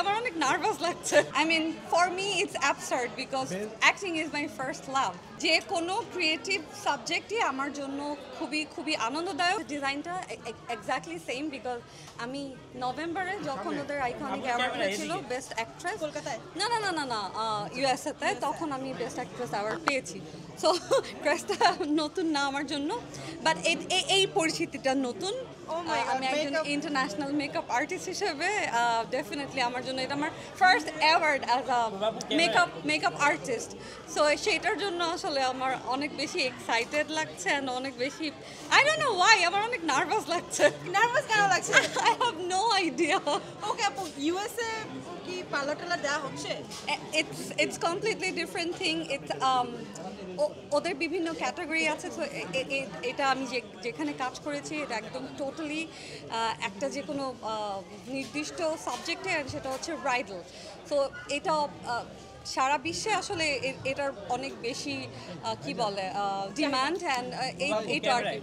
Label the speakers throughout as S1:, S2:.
S1: আমার অনেক নার্ভাস লাগছে। I mean, for me it's absurd because acting is my first love. যে কোনো ক্রিয়েটিভ সাবজেক্টই আমার জন্য খুবই খুবই আনন্দদায়ক। ডিজাইনটা এক্স্যাক্টলি সেম বিকজ আমি নভেম্বরে যখন ওদের আইকনিক অ্যাওয়ার্ড ছিল বেস্ট অ্যাক্ট্রেস কলকাতায় না না না না না ইউএসএতে, তখন আমি বেস্ট অ্যাক্ট্রেস অ্যাওয়ার্ড পেয়েছি। সো ড্রেসটা নতুন না আমার জন্য, বাট এই পরিস্থিতিটা নতুন। আমি একজন ইন্টারন্যাশনাল মেকআপ আর্টিস্ট হিসেবে ডেফিনেটলি আমার জন্য এটা আমার first award as a makeup artist. So সেইটার জন্য আসলে আমার অনেক বেশি এক্সাইটেড লাগছে অ্যান্ড অনেক বেশি আই ডোন্ট নো ওয়াই আমার অনেক নার্ভাস লাগছে।
S2: নার্ভাস কেন লাগছে?
S1: I have no idea.
S2: Okay আপু, ইউএসএ কি পার্লার টার্লার দেওয়া হচ্ছে?
S1: It's completely different thing. It's ওদের বিভিন্ন ক্যাটাগরি আছে। তো এটা আমি যেখানে কাজ করেছি এটা একদম টোটালি একটা যে কোনো নির্দিষ্ট সাবজেক্টে, সেটা হচ্ছে ব্রাইডাল। তো এটা সারা বিশ্বে আসলে এটার অনেক বেশি কি বলে ডিমান্ড অ্যান্ড এইটা আর কি।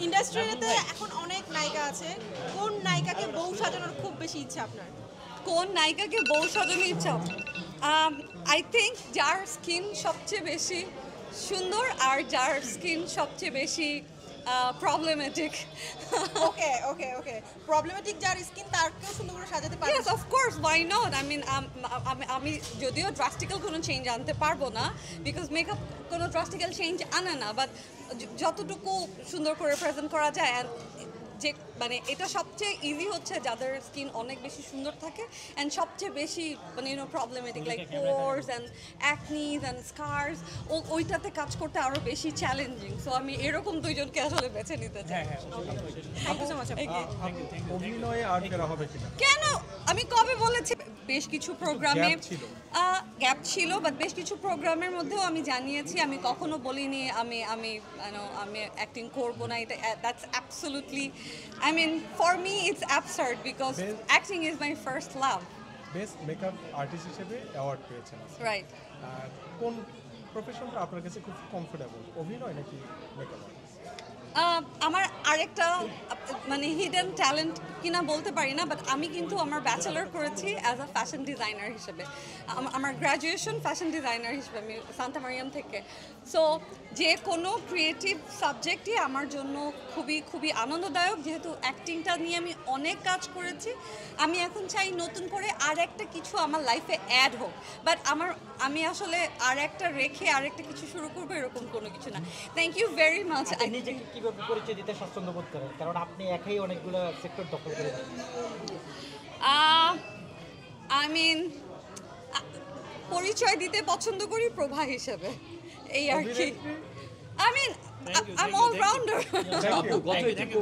S2: ইন্ডাস্ট্রিতে এখন অনেক নায়িকা আছে, কোন নায়িকাকে বউ সাজানোর খুব বেশি ইচ্ছা আপনার?
S1: কোন নায়িকাকে বউ সাজানোর ইচ্ছা? আই থিঙ্ক যার স্কিন সবচেয়ে বেশি সুন্দর আর যার স্কিন সবচেয়ে বেশি problematic.
S2: Okay okay okay, problematic যার স্কিন তারকেও সুন্দর করে সাজাতে পারে?
S1: Yes, of course, why not. I mean আমি যদিও ড্রাস্টিক্যাল কোনো চেঞ্জ আনতে পারবো না, বিকজ মেকআপ কোনো ড্রাস্টিক্যাল চেঞ্জ আনে না, বাট যতটুকু সুন্দর করে প্রেজেন্ট করা যায়। যে মানে এটা সবচেয়ে ইজি হচ্ছে যাদের স্কিন অনেক বেশি সুন্দর থাকে অ্যান্ড সবচেয়ে বেশি মানে problematic like pores and acnes and scars, ওইটাতে কাজ করতে আরও বেশি চ্যালেঞ্জিং। সো আমি এরকম দুইজনকে আসলে বেছে নিতে চাই।
S2: Thank you so much.
S3: অভিনয়ে আর কেরা হবে কিনা?
S1: কেন? আমি কবে বলেছি? বেশ কিছু প্রোগ্রামে গ্যাপ ছিল, বাট বেশ কিছু প্রোগ্রামের মধ্যেও আমি জানিয়েছি, আমি কখনো বলিনি আমি আমি আমি অ্যাক্টিং করবো না। এটা that's absolutely, I mean, for me it's absurd because acting is my first love.
S3: Best makeup artist হিসেবে অ্যাওয়ার্ড পেয়েছেন,
S1: রাইট।
S3: কোন প্রফেশনটা আপনার কাছে খুব কমফোর্টেবল, অভিনয় নাকি মেকআপ আর্টিস্ট?
S1: আমার আরেকটা মানে হিডেন ট্যালেন্ট কিনা বলতে পারি না, বাট আমি কিন্তু আমার ব্যাচেলর করেছি অ্যাজ আ ফ্যাশন ডিজাইনার হিসেবে। আমার গ্র্যাজুয়েশন ফ্যাশন ডিজাইনার হিসেবে, আমি সান্তা মারিয়াম থেকে। সো যে কোনো ক্রিয়েটিভ সাবজেক্টই আমার জন্য খুবই খুবই আনন্দদায়ক। যেহেতু অ্যাক্টিংটা নিয়ে আমি অনেক কাজ করেছি, আমি এখন চাই নতুন করে আর একটা কিছু আমার লাইফে অ্যাড হোক, বাট আমি আসলে আর একটা রেখে আরেকটা কিছু শুরু করবো এরকম কোনো কিছু না। Thank you very much.
S4: নিজেকে কিভাবে পরিচয় দিতে স্বাচ্ছন্দ্য বোধ করেন, কারণ আপনি একাই অনেকগুলো সেক্টর দখল করে?
S1: আই মিন, পরিচয় দিতে পছন্দ করি প্রভা হিসেবে, এই আর কি। I mean, I am allrounder.